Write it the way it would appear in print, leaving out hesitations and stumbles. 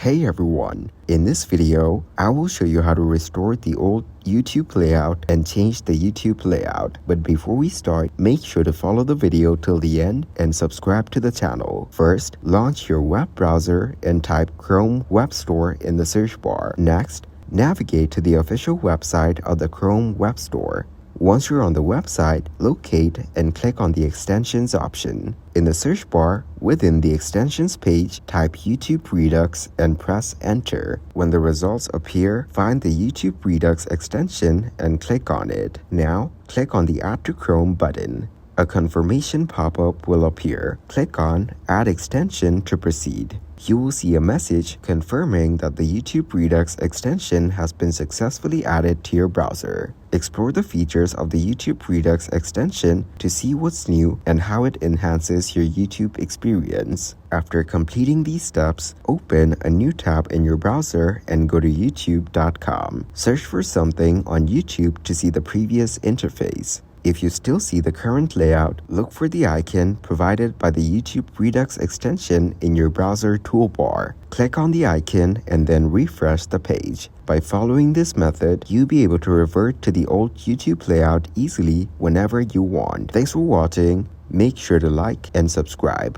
Hey everyone, in this video, I will show you how to restore the old YouTube layout and change the YouTube layout. But before we start, make sure to follow the video till the end and subscribe to the channel. First, launch your web browser and type Chrome Web Store in the search bar. Next, navigate to the official website of the Chrome Web Store. Once you're on the website, locate and click on the Extensions option. In the search bar, within the Extensions page, type YouTube Redux and press Enter. When the results appear, find the YouTube Redux extension and click on it. Now, click on the Add to Chrome button. A confirmation pop-up will appear. Click on Add Extension to proceed. You will see a message confirming that the YouTube Redux extension has been successfully added to your browser. Explore the features of the YouTube Redux extension to see what's new and how it enhances your YouTube experience. After completing these steps, open a new tab in your browser and go to youtube.com. Search for something on YouTube to see the previous interface. If you still see the current layout, look for the icon provided by the YouTube Redux extension in your browser toolbar. Click on the icon and then refresh the page. By following this method, you'll be able to revert to the old YouTube layout easily whenever you want. Thanks for watching. Make sure to like and subscribe.